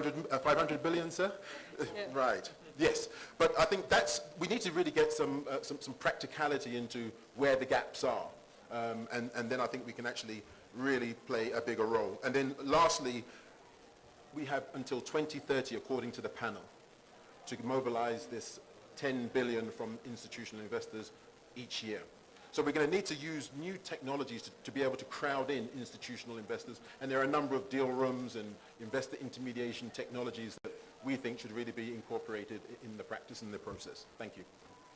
500 billion, sir? Yeah. Right, yes. But I think we need to really get some practicality into where the gaps are. And then I think we can actually really play a bigger role. And then lastly, we have until 2030, according to the panel, to mobilize this 10 billion from institutional investors each year. So we're going to need to use new technologies to be able to crowd in institutional investors. And there are a number of deal rooms and investor intermediation technologies that we think should really be incorporated in the practice and the process. Thank you.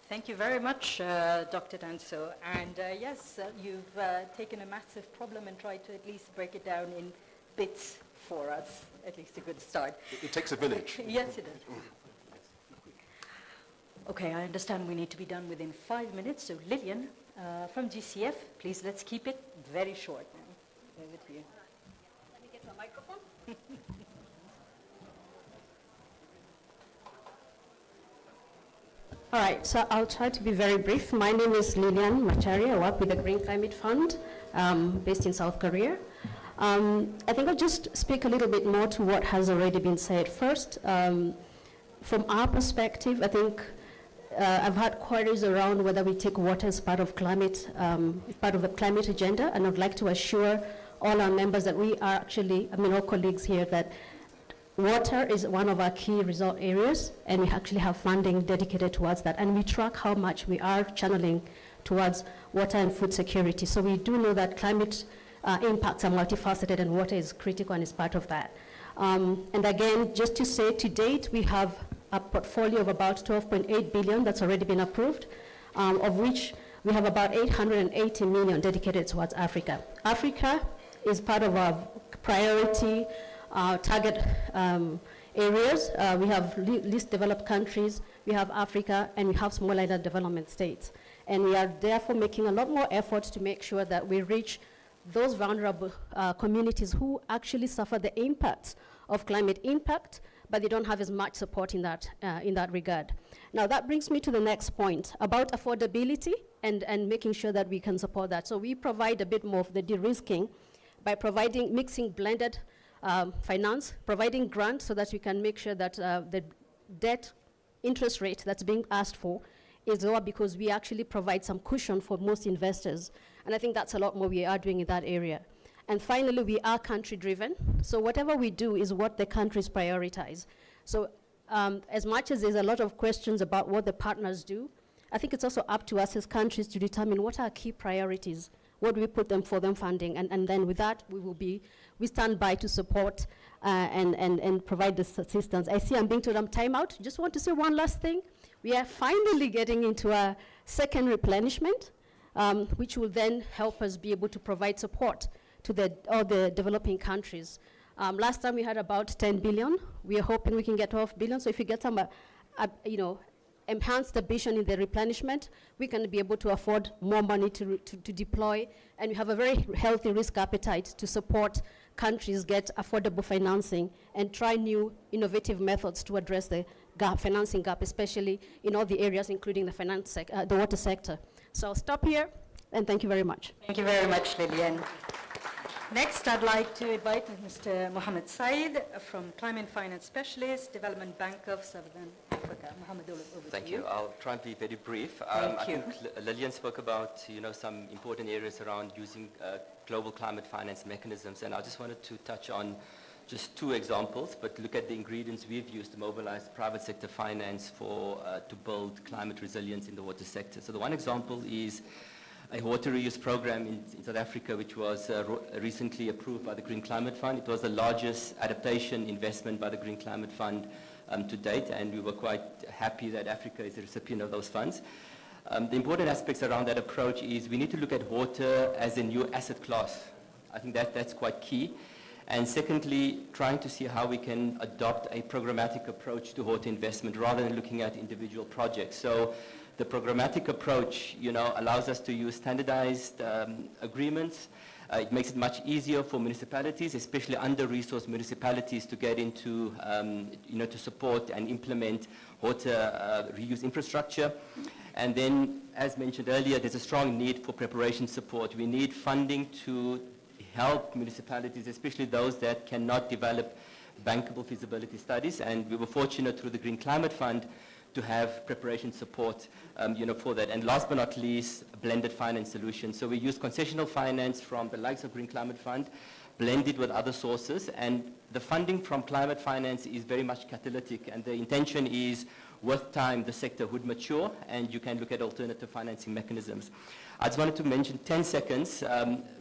Thank you very much, Dr. Danso. And yes, you've taken a massive problem and tried to at least break it down in bits for us, at least a good start. It takes a village. Yes, it does. Okay, I understand we need to be done within 5 minutes. So Lillian, from GCF, please let's keep it very short now. Over to you. Let me get my microphone. All right, so I'll try to be very brief. My name is Lilian Machari. I work with the Green Climate Fund based in South Korea. I think I'll just speak a little bit more to what has already been said. First, from our perspective, I think I've had queries around whether we take water as part of climate, part of the climate agenda, and I'd like to assure all our members that we are actually, all colleagues here, that water is one of our key result areas, and we actually have funding dedicated towards that, and we track how much we are channeling towards water and food security. So we do know that climate impacts are multifaceted, and water is critical and is part of that. And again, just to say, to date, we have a portfolio of about 12.8 billion that's already been approved, of which we have about 880 million dedicated towards Africa. Africa is part of our priority target areas. We have least developed countries, we have Africa, and we have small island development states. And we are therefore making a lot more efforts to make sure that we reach those vulnerable communities who actually suffer the impacts of climate impact, but they don't have as much support in that regard. Now that brings me to the next point about affordability and making sure that we can support that. So we provide a bit more of the de-risking by mixing blended finance, providing grants so that we can make sure that the debt interest rate that's being asked for is lower, because we actually provide some cushion for most investors. And I think that's a lot more we are doing in that area. And finally, we are country driven. So whatever we do is what the countries prioritize. So as much as there's a lot of questions about what the partners do, I think it's also up to us as countries to determine what are key priorities, what do we put them for them funding, and then with that, we stand by to support and provide this assistance. I see I'm being told I'm time out. Just want to say one last thing. We are finally getting into a second replenishment, which will then help us be able to provide support to all the developing countries. Last time we had about 10 billion. We are hoping we can get 12 billion. So if you get some, enhance the vision in the replenishment, we can be able to afford more money to deploy, and we have a very healthy risk appetite to support countries get affordable financing and try new innovative methods to address the financing gap, especially in all the areas, including the water sector. So I'll stop here, and thank you very much. Thank you very much, Lillian. Next, I'd like to invite Mr. Mohammed Said from Climate Finance Specialist, Development Bank of Southern Africa. Mohammed, over Thank to you. I'll try and be very brief. Thank you. I think Lillian spoke about some important areas around using global climate finance mechanisms, and I just wanted to touch on just two examples, but look at the ingredients we've used to mobilize private sector finance to build climate resilience in the water sector. So the one example is a water reuse program in South Africa, which was recently approved by the Green Climate Fund. It was the largest adaptation investment by the Green Climate Fund to date, and we were quite happy that Africa is the recipient of those funds. The important aspects around that approach is we need to look at water as a new asset class. I think that's quite key. And secondly, trying to see how we can adopt a programmatic approach to water investment rather than looking at individual projects. So the programmatic approach, allows us to use standardized agreements. It makes it much easier for municipalities, especially under-resourced municipalities, to get into, to support and implement water reuse infrastructure. And then, as mentioned earlier, there's a strong need for preparation support. We need funding to help municipalities, especially those that cannot develop bankable feasibility studies, and we were fortunate through the Green Climate Fund to have preparation support for that. And last but not least, blended finance solutions. So we use concessional finance from the likes of Green Climate Fund, blended with other sources, and the funding from climate finance is very much catalytic, and the intention is with time the sector would mature and you can look at alternative financing mechanisms. I just wanted to mention 10 seconds.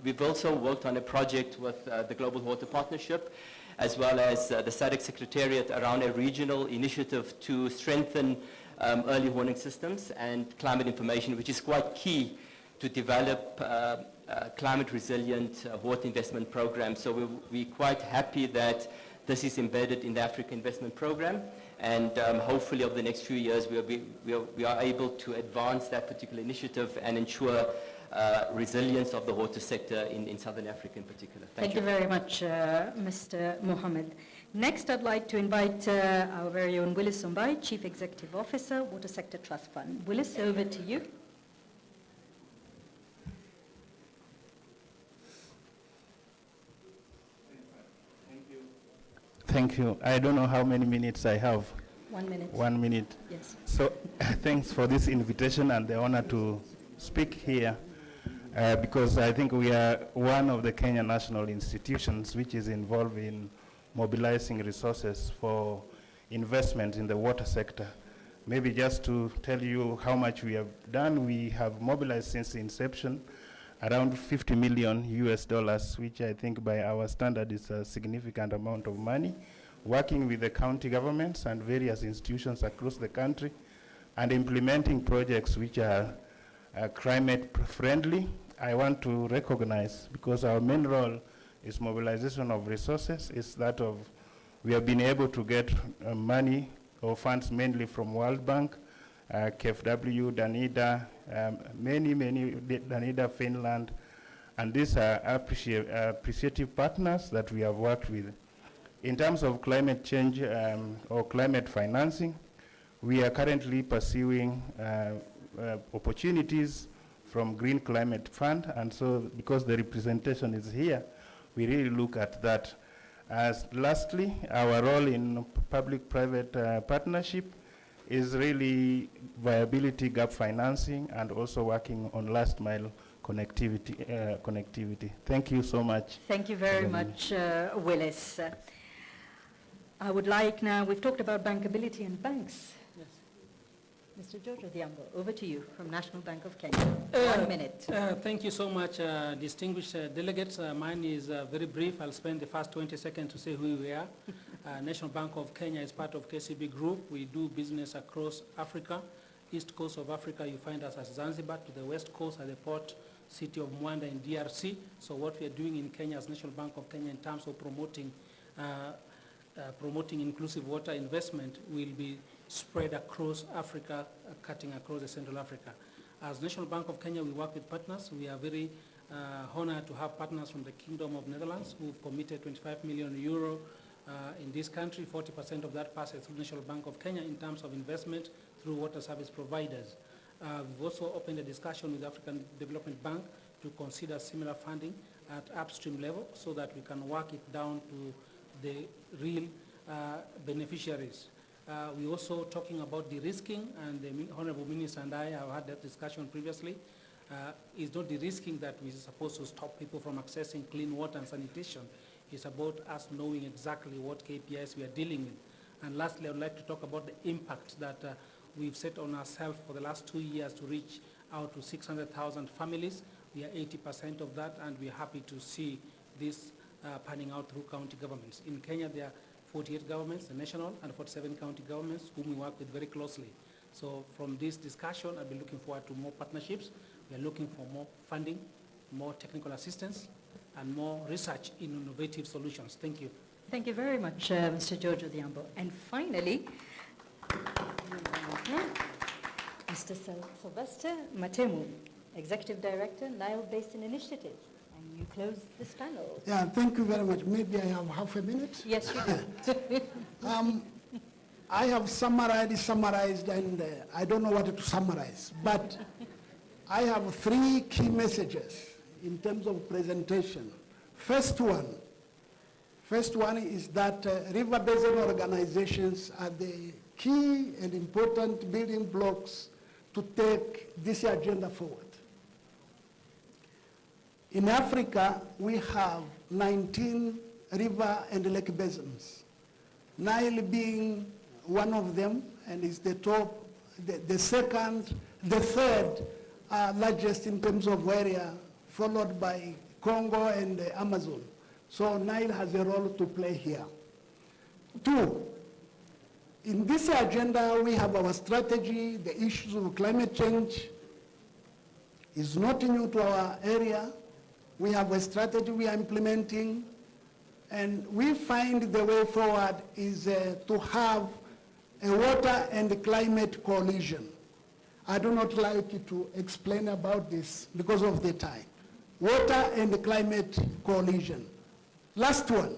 We've also worked on a project with the Global Water Partnership as well as the SADC Secretariat around a regional initiative to strengthen early warning systems and climate information, which is quite key to develop climate resilient water investment programs. So we're quite happy that this is embedded in the Africa Investment Program, and hopefully over the next few years we are able to advance that particular initiative and ensure resilience of the water sector in Southern Africa in particular. Thank you very much, Mr. Mohammed. Next, I'd like to invite our very own Willis Sombai, Chief Executive Officer, Water Sector Trust Fund. Willis, over to you. Thank you. I don't know how many minutes I have. 1 minute. 1 minute. Yes. So thanks for this invitation and the honor to speak here because I think we are one of the Kenya national institutions which is involved in mobilizing resources for investment in the water sector. Maybe just to tell you how much we have done, we have mobilized since the inception around $50 million US, which I think by our standard is a significant amount of money, working with the county governments and various institutions across the country and implementing projects which are climate friendly. I want to recognize, because our main role is mobilization of resources, is that of we have been able to get money or funds mainly from World Bank, KfW, Danida, many, Danida, Finland, and these are appreciative partners that we have worked with. In terms of climate change or climate financing, we are currently pursuing opportunities from Green Climate Fund, and so because the representation is here, we really look at that. As lastly, our role in public-private partnership is really viability gap financing and also working on last mile connectivity. Thank you so much. Thank you very much, Willis. I would like now, we've talked about bankability and banks. Yes. Mr. George Odhiambo, over to you from National Bank of Kenya. 1 minute. Thank you so much, distinguished delegates. Mine is very brief. I'll spend the first 20 seconds to say who we are. National Bank of Kenya is part of KCB Group. We do business across Africa. East coast of Africa, you find us as Zanzibar, to the west coast at the port city of Mwanda in DRC. So what we are doing in Kenya as National Bank of Kenya in terms of promoting inclusive water investment will be spread across Africa, cutting across the Central Africa. As National Bank of Kenya, we work with partners. We are very honored to have partners from the Kingdom of Netherlands who've committed 25 million euro in this country. 40% of that passes through National Bank of Kenya in terms of investment through water service providers. We've also opened a discussion with the African Development Bank to consider similar funding at upstream level so that we can work it down to the real beneficiaries. We're also talking about de-risking, and the Honorable Minister and I have had that discussion previously. It's not de-risking that we're supposed to stop people from accessing clean water and sanitation. It's about us knowing exactly what KPIs we are dealing with. And lastly, I would like to talk about the impact that we've set on ourselves for the last 2 years to reach out to 600,000 families. We are 80% of that, and we're happy to see this panning out through county governments. In Kenya, there are 48 governments, the national, and 47 county governments, whom we work with very closely. So from this discussion, I'll be looking forward to more partnerships. We are looking for more funding, more technical assistance, and more research in innovative solutions. Thank you. Thank you very much, Mr. George Odhiambo. And finally, Mr. Sylvester Matemu, Executive Director, Nile Basin Initiative. And you close this panel. Yeah, thank you very much. Maybe I have half a minute. Yes, you do. I have summarized, and I don't know what to summarize, but I have 3 key messages in terms of presentation. First First one is that river basin organizations are the key and important building blocks to take this agenda forward. In Africa, we have 19 river and lake basins, Nile being one of them, and is the top, the third largest in terms of area, followed by Congo and the Amazon. So Nile has a role to play here. Two, in this agenda, we have our strategy. The issues of climate change is not new to our area. We have a strategy we are implementing, and we find the way forward is to have a water and climate coalition. I do not like to explain about this because of the time. Water and climate coalition. Last one.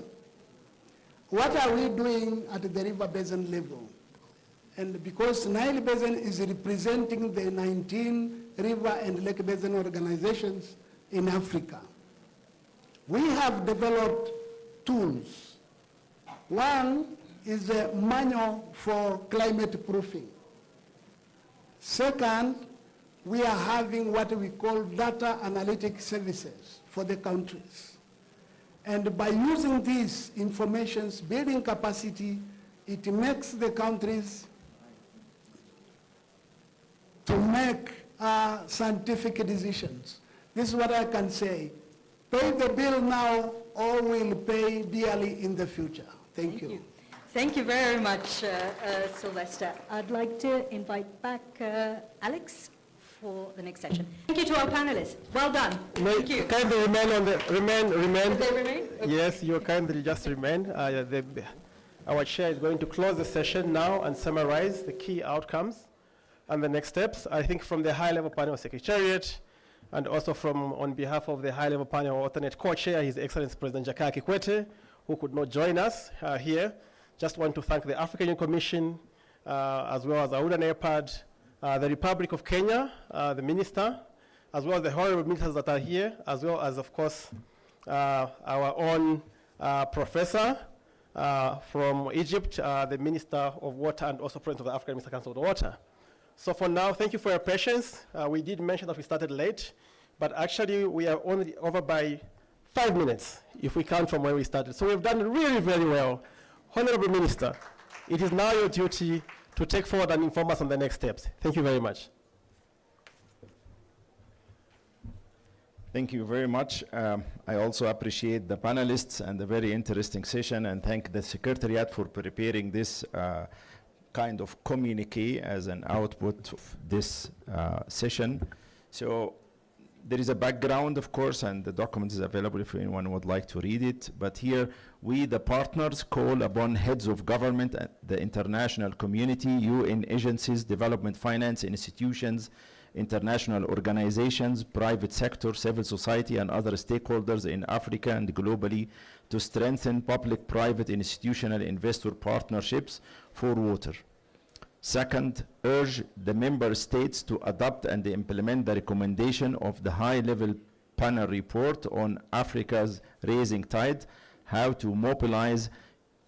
What are we doing at the river basin level? And because Nile Basin is representing the 19 river and lake basin organizations in Africa, we have developed tools. One is a manual for climate proofing. Second, we are having what we call data analytic services for the countries. And by using these informations, building capacity, it makes the countries to make scientific decisions. This is what I can say. Pay the bill now, or we'll pay dearly in the future. Thank you. Thank you very much, Sylvester. I'd like to invite back Alex for the next session. Thank you to our panelists. Well done. Thank you. Kindly remain on the, remain. Will they remain? Okay. Yes, you kindly just remain. Our chair is going to close the session now and summarize the key outcomes and the next steps. I think from the high-level panel secretariat, and also from, on behalf of the high-level panel alternate co-chair, His Excellency President Jakaya Kikwete, who could not join us here. Just want to thank the African Union Commission, as well as AUDA NEPAD, the Republic of Kenya, the minister, as well as the honorable ministers that are here, as well as, of course, our own professor from Egypt, the Minister of Water, and also President of the African Minister Council of Water. So for now, thank you for your patience. We did mention that we started late, but actually we are only over by 5 minutes, if we count from where we started. So we've done really very well. Honorable Minister, it is now your duty to take forward and inform us on the next steps. Thank you very much. Thank you very much. I also appreciate the panelists and the very interesting session, and thank the Secretariat for preparing this kind of communique as an output of this session. So there is a background, of course, and the document is available if anyone would like to read it. But here, we, the partners, call upon heads of government, the international community, UN agencies, development finance institutions, international organizations, private sector, civil society, and other stakeholders in Africa and globally to strengthen public-private institutional investor partnerships for water. Second, urge the member states to adopt and implement the recommendation of the high-level panel report on Africa's rising tide, how to mobilize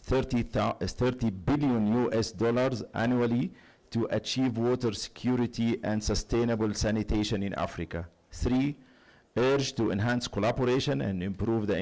$30 billion US annually to achieve water security and sustainable sanitation in Africa. 3, urge to enhance collaboration and improve the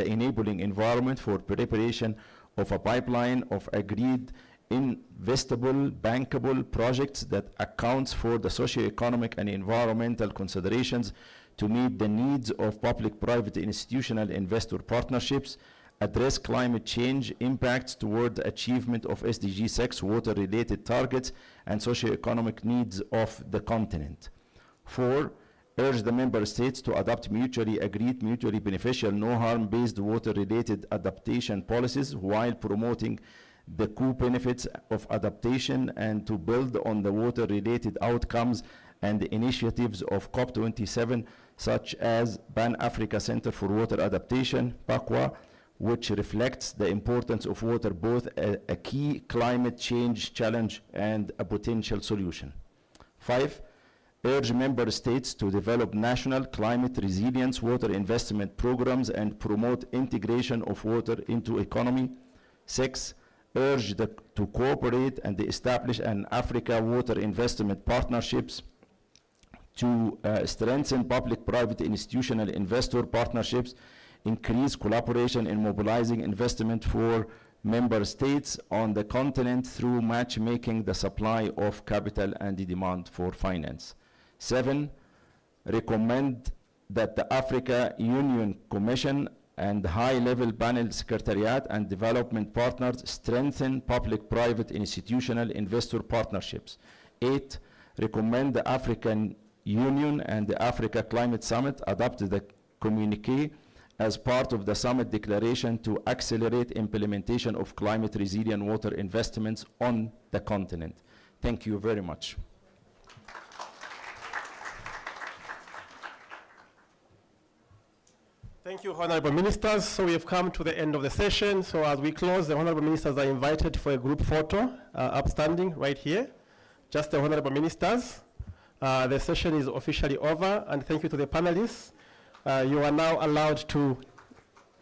enabling environment for preparation of a pipeline of agreed investable, bankable projects that accounts for the socio-economic and environmental considerations to meet the needs of public-private institutional investor partnerships, address climate change impacts toward the achievement of SDG 6 water-related targets and socio-economic needs of the continent. 4, urge the member states to adopt mutually agreed, mutually beneficial, no-harm-based water-related adaptation policies while promoting the co-benefits of adaptation and to build on the water-related outcomes and the initiatives of COP27, such as Pan-Africa Center for Water Adaptation, PACWA, which reflects the importance of water, both a key climate change challenge and a potential solution. 5, urge member states to develop national climate resilience water investment programs and promote integration of water into economy. 6, urge to cooperate and establish an Africa water investment partnerships to strengthen public-private institutional investor partnerships, increase collaboration in mobilizing investment for member states on the continent through matchmaking the supply of capital and the demand for finance. 7, recommend that the Africa Union Commission and high-level panel secretariat and development partners strengthen public-private institutional investor partnerships. 8, recommend the African Union and the Africa Climate Summit adopt the communique as part of the summit declaration to accelerate implementation of climate resilient water investments on the continent. Thank you very much. Thank you, Honorable Ministers. So we have come to the end of the session. So as we close, the Honorable Ministers are invited for a group photo, upstanding right here. Just the Honorable Ministers. The session is officially over, and thank you to the panelists. You are now allowed to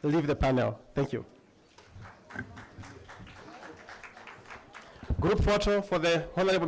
leave the panel. Thank you. Group photo for the Honorable